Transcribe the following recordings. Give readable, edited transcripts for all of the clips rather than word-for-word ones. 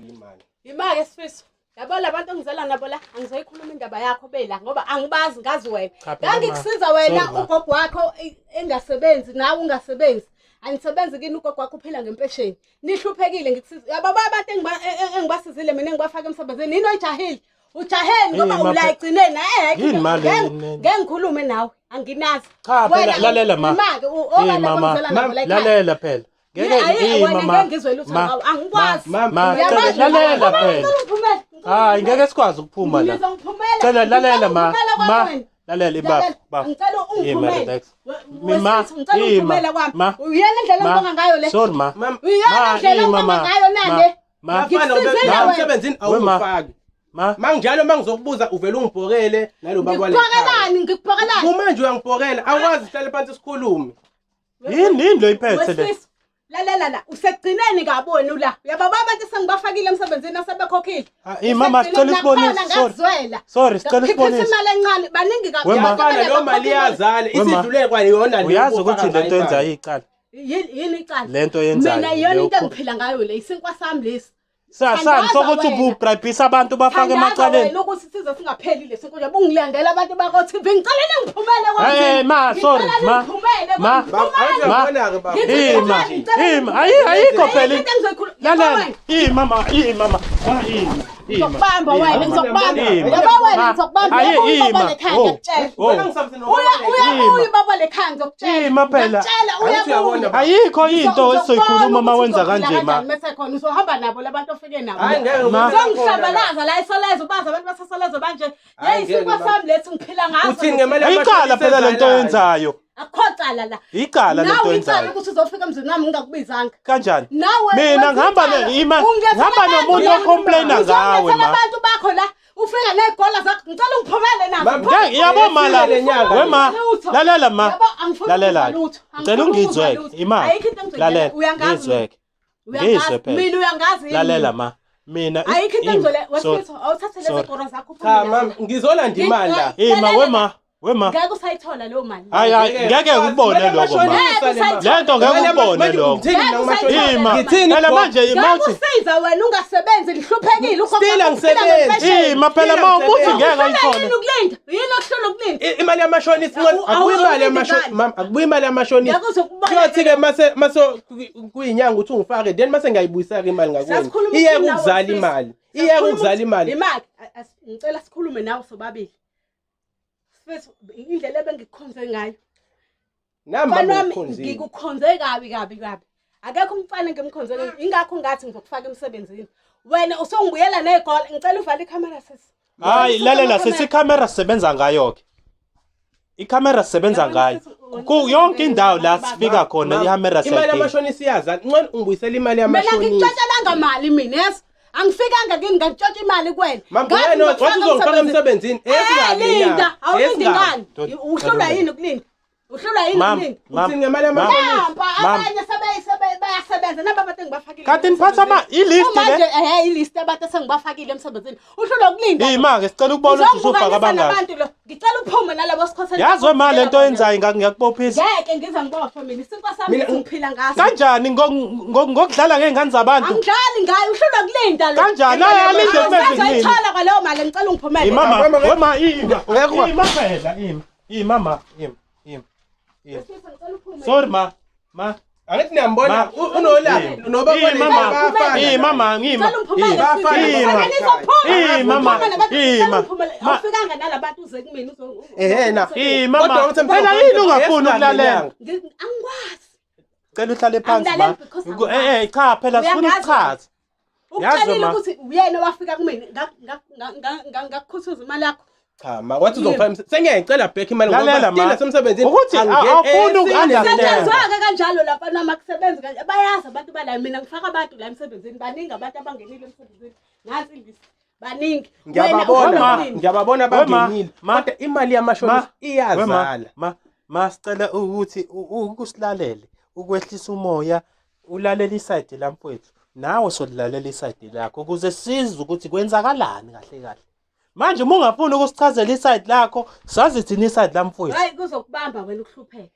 ukukhuphula imali. Imali Sifiso. Yabo labantu engizela nabo la angizoyikhuluma indaba yakho bela ngoba angibazi ngazi wena. Ngangikusiza wena ugogo wakho engasebenzi nawe ungasebenzi. Angisebenzi kini ugogo wakho uphila ngempesheni. Nihluphekile ngikusiza. Yabo abantu engibasizile mina engibafaka emsebenzini nini oyijahile. Ujaheli ngoba ulayigcine na ngeke ngikhulume nawe anginazi. Cha phela lalela ma. Lalela phela. Ngeke mama. Angikwazi. Lalela phela. Hayi ngeke sikwazi ukuphuma la. Cela lalela ma. Lalela ibaba. Ngicela ungiphumele. Ma. Uyena indlela obonga ngayo le. Sorry ma. Uyena indlela obonga ngayo nande. Bafana umsebenzini awufaki. Manginjalo mangizokubuza uvela ungibhokele nalo baba wale. Ngibhokelani ngikubhokelani. Kumanje uyangibhokela awukwazi uhlale phansi sikhulume. Yini lo iphethe le. La usekugcineni ngaboni la. Uyababa abantu sengibafakile emsebenzini asebekhokhile. Mama sicela isibonisi. Sorry sicela isibonisi. Imali encane baningi kakhulu. Bafana lo mali yazala isidlule kwayona le. Uyazi ukuthi lento yenza icala. Yini icala? Lento yenzayo. Mina iyona into engiphila ngayo le isinkwa sami lesi. Sazi sokuthi ububribhisa abantu bafake emacaleni. Wena ukuthi size singapheli lesi nkonje bungilandela abantu bako TV ngicelele ngiphumele kwami. Ma sorry ma. Ayikho phela. Lalela mama. Ngizokubamba wena ngizokubamba. Yaba wena ngizokubamba. Uyababa lekhaya ngiyakutshela. Uyababa lekhaya ngizokutshela. Ima phela. Uyabona. Ayikho into esizoyikhuluma uma wenza kanje ma. Mase khona uzohamba nabo labantu ofike nabo. Hayi ngeke ngizongihlambalaza la isolazo baza abantu basasolazo manje. Yeyisinkwa sami lethi ngiphila ngazo. Uthini ngemali ayicala phela lento yenzayo. Akhocala la. Icala lento yenzayo. Nawe ukuthi uzofika emzini wami ngingakubizanga. Kanjani? Nawe mina ngihamba ngihamba nomuntu ocomplaina ngawe ma. Abantu bakho la ufika negola zakho ngicela ungiphumele nazo. Yabo mala wema lalela ma. Lalela. Ngicela ungizweke imali. Lalela. Ngizweke. Ngizwe phela. Mina uyangazi yini? Lalela ma. Mina ayikho into ngizole wesitho awuthathe lezi gora zakho uphumele. Cha mama ngizolanda imali la. Wema ngeke usayithola leyo mali. Hayi ngeke ukubone lokho ma. Lento ngeke ukubone lokho. Phela manje mawuthi usiza wena ungasebenzi lihluphekile ukhona ngisebenzi. Phela mawubuthi ngeke ayithole. Yini okuhlola ukulinda? Imali yamashonisi akuyi imali yamashonisi mama akuyi imali yamashonisi. Kuyothi ke mase kuyinyanga uthi ungifake then mase ngiyayibuyisa ke imali ngakwena. Iyeke ukuzala imali. Iyeke ukuzala imali. Imali ngicela sikhulume nawe sobabili. Indlela ebengikukhonze ngayo nami ngikukhonze kabi akekho umfana ngimkhonze ingakho ngathi ngizokufaka emsebenzini wena usongibuyela negola ngicela uvale ikhamera sisi. Hayi lalela sisi ikhamera sisebenza ngayo ke ikhamera sisebenza ngayo ku yonke indawo la sifika khona ihamera imali yamashonisi iyaza ngcono ungibuyisela imali yamashonisi. Mina ngikutshelanga mali mina yes angifikanga kini ngantshontsha imali kuwena. Ngathi wathi uzongifaka emsebenzini linda awulindi ngani uhlula yini ukulinda uhlula yini ukulinda uthi ngemali yamashonisi abanye bayasebenza naba abantu engibafakile kanti niphatha ama ilist manje ilist abantu esengibafakile emsebenzini uhlula ukulinda ima ke sicela ukubona ukuthi uzofaka abangani ngicela uphume nalabo sikhothela yazi wema lento yenzayo ngiyakubophisa ngeke ngiza ngibophe mina isinkwa sami ngiphila ngaso kanjani ngokudlala ngengane zabantu angidlali ngayo uhlula ukulinda lo kanjani alinde kumeze ngini ngithola kwaleyo mali ngicela ungiphumele mama wema ima phela mama sorry ma angithi niyambona unolapha noba mama ngima awufikanga nalabantu uze kumina ehena mama phela yini ungafuni ukulalela angikwazi cela uhlale phansi ma cha phela sifuna ukuchaza uqalile ukuthi uyena wafika kumina ngakukhuthuza imali yakho. Cha ma wathi uzongifaka sengiyayicela back imali ngoba sithina semsebenzini ukuthi awufuni ukunderstand kanjalo lapha noma kusebenza kanje bayazi abantu bala mina ngifaka abantu la emsebenzini baningi abantu abangenile emsebenzini ngathi ngisi baningi ngiyababona abangenile kodwa imali yamashonisi iyazala ma sicela ukuthi ukusilalele ukwehlisa umoya ulalela iside lamfowethu nawe sodilalela iside lakho ukuze sizwe ukuthi kwenzakalani kahle manje uma ungafuni ukusichazela iside lakho sazi thina iside lamfowethu hayi kuzokubamba wena ukuhlupheka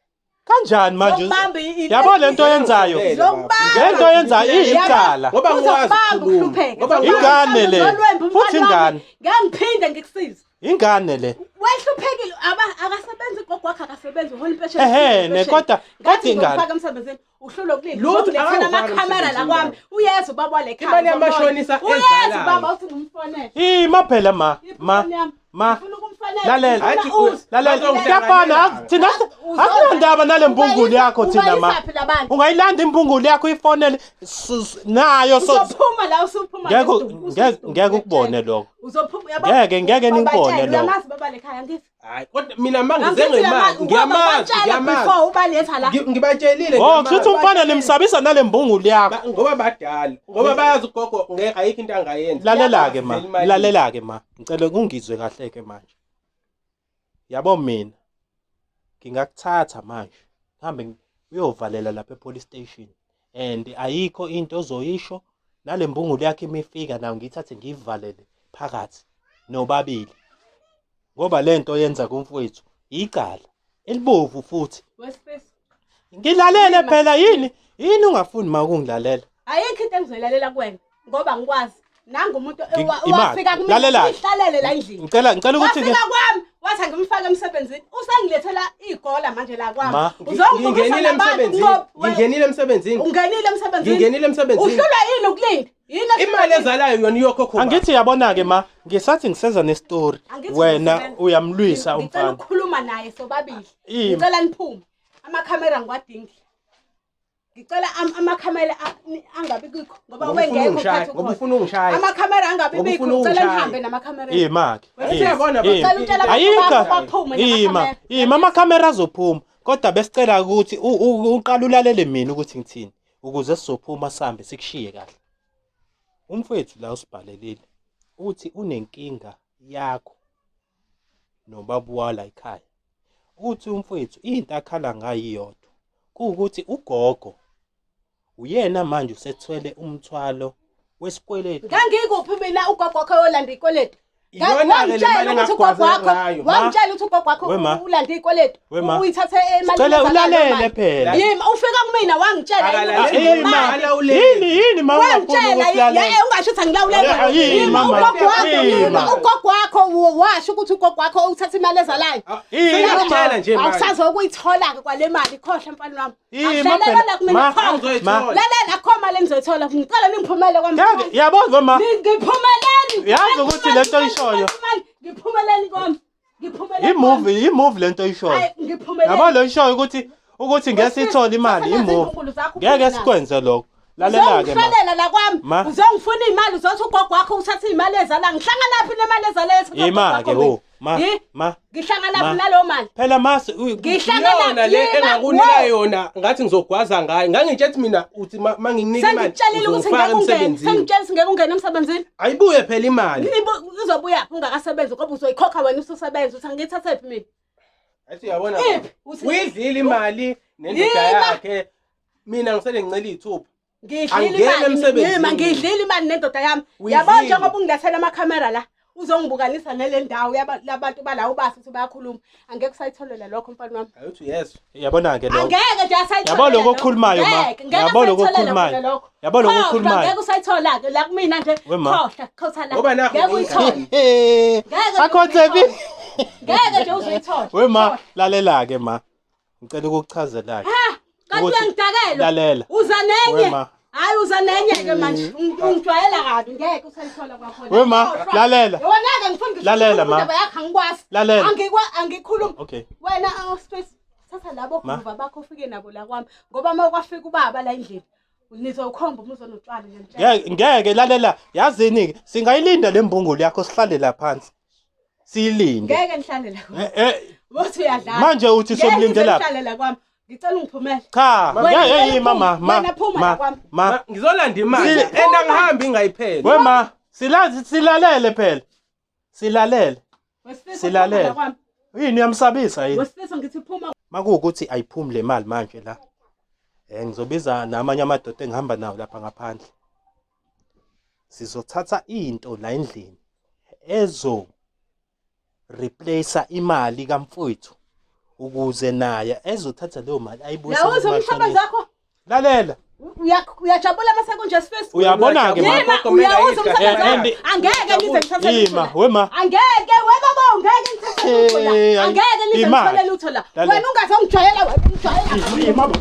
Kanjani manje? Zokubamba i- Yabo lento oyenzayo. Zokubamba. Lento oyenzayo iyicala. Ngoba ngiwazi ukukhuluma. Ngoba Ingane le. Futhi ingane. Ngiyaphinde ngikusize. Ingane le. Wehluphekile akasebenzi gogo wakhe akasebenzi uholi impesheni. Kodwa ingane. Ngifaka emsebenzini uhlolo kuleli. Lutho Ngilethela akangifaka amakamera la emsebenzini kwami. Uyeza ubaba wale khaya. Imali yamashonisa Uyeza ezalayo. ubaba uthi ngimfonele. Ima phela ma. Ngifuna ukumfonela. Lalela. Hayi, Lalela. Uzwe. Kuyafana thina asinandaba nale mbungulu yakho thina ma. Ungayisaphi labantu? Ungayilanda imbungulu yakho ifonele nayo Uzophuma la usuphuma. ngeke ukubone lokho. Uzophuma Ngeke nikubone lokho. Uyamazi baba le khaya ngithi. Hayi kodwa mina mangize ngemali ngiyamazi ngibatshelile Kushuthi umfana nimsabisa nale mbungulu yakho. ngoba badala ngoba bayazi ugogo ngeke ayikho into angayenza. Lalela-ke ma ngicela ungizwe kahle-ke manje. Yabo mina ngingakuthatha manje ngihambe uyovalela lapha e-police station and ayikho into ozoyisho nale mbungulu yakho imifika nayo ngiyithathe ngiyivalele phakathi nobabili. Ngoba lento yenza kumfowethu icala elibovu futhi. Ngilalele phela yini ungafuni makungilalela. Ayikho into engizoyilalela kuwena ngoba ngikwazi nanga umuntu wafika kumina ihlalele la endlini. Ngicela ukuthi wafika kwami wathi angimfaka emsebenzini usengilethela igola manje la kwami. Ngingenile emsebenzini uhlula yini ukulinda imali ezalayo yona iyokhokha. Angithi yabona-ke ma ngisathi ngiseza nestory wena uyamlwisa umfana. Ngicela ukukhuluma naye sobabili. Ngicela niphume amakhamera ngiwadingi. Ngicela amakhamera angabi kukho ngoba wengekho phansi ngoba ufuna ungishaya. Amakhamera angabi bikho ngicela nihambe namakhamera. Imake. Siyabona Ayikho. Amakhamera azophuma kodwa besicela ukuthi uqala ulalele mina ukuthi ngithini ukuze sizophuma sihambe sikushiye kahle. Umfowethu la usibhalelile uthi unenkinga yakho nobabu wala ekhaya. Uthi umfowethu into akhala ngayiyodwa kuukuthi ugogo uyena manje usethwele umthwalo wesikweletu. Ngangikuphi mina ugogo wakho yolanda ikweletu? Iyona-ke le mali engakwazi ngayo. Wangitshela ukuthi ugogo wakho ulanda ikweletu. Uyithathe imali. Cela ulalele phela. Yima ufika kumina wangitshela yini mama ungasho ukuthi angilawulela. Ugogo wakho washo ukuthi ugogo wakho uthatha imali ezalayo. Ngiyakutshela nje manje. Awusazokuyithola-ke kwale mali khohle mfana wami. Akuhlelela kumina lalela akho mali engizoyithola. Ngicela ningiphumele kwami. Yabona ma. Ngiphumeleni. Yazi ukuthi lento ishoyo. Ngiphumeleni kwami. Imove lento oyishoyo. Yabo lo ishoyo ukuthi ngeke sithola imali imove. Ngeke sikwenze lokho. Lalela-ke uzongihlalela la kwami. Uzongifuna imali uzothi ugogo wakho uthatha imali ezala. Ngihlangana laphi nemali ezala ethu? Imake ngihlangana laphi nalo mali? Phela mase yona le engakunika yona ngathi ngizogwaza ngayo. Ngangitshethi mina uthi manginginika imali. Sengitshelile ukuthi ngeke ungene emsebenzini. Ayibuye phela imali. Izobuya ungakasebenzi ngoba uzoyikhokha wena ususebenza uthi angithathe phi mina? Athi uyabona uyidlile imali nendoda yakhe. Mina ngisele ngincela izithupha. Ngidlile imali nendoda yami. Yabona njengoba ungilethela amakhamera la uzongibukanisa nele ndawo labantu bala ubasi ukuthi bayakhuluma. Angeke usayitholela lokho mfana wami. Ayithi yes. Yabona-ke lokho. Angeke nje asayitholela. Yabo lokho okhulumayo ma. Yabo lokho okhulumayo. Yabo lokho okhulumayo. Ngeke usayithola-ke la kumina nje khotha la. Ngoba nakho ngeke uyithole. Akhothebi. Ngeke nje uzoyithola. Wema lalela-ke ma. Ngicela ukukuchazela-ke. Kanti uyangidakela. Lalela. Uza nenye. Hayi uza nenye-ke manje. Ungijwayela kabi ngeke usayithola kwakhona. Wema lalela. Wona-ke ngifuna lalela ma. Indaba yakho angikwazi. Lalela. Angikhulumi. Okay. Wena space thatha labo kuva bakho ufike nabo la kwami ngoba uma kwafika ubaba la endlini nizowukhomba umuzo notshwala nje. Ngeke lalela yazini-ke singayilinda le mbungulu yakho sihlale la phansi. Siyilinde. Ngeke nihlale la. Uthi uyadlala. Manje uthi somlindela. Ngihlale la kwami. Ngicela ungiphumele. Cha, ma. Ngizolanda imali endangihambi ingayipheli. Wema, silalele phela. Silalele. Yini uyamsabisa yini? Wesifisa ngithi phuma. Makuwukuthi ayiphumi le mali manje la. Ngizobiza namanye amadoda engihamba nawo lapha ngaphandle. Sizothatha into la endlini replace imali kamfowethu ukuze naye ezothatha leyo mali ayibuyise Yawuze umsebenzi wakho. lalela Uyajabula mase kunje sifisi. uyabona-ke Uyawuza umsebenzi. Angeke nize ngithathe ima wema angeke webaba ungeke ngithathe angeke nize ngitholele utho la wena ungazongijwayela wena ungijwayela ima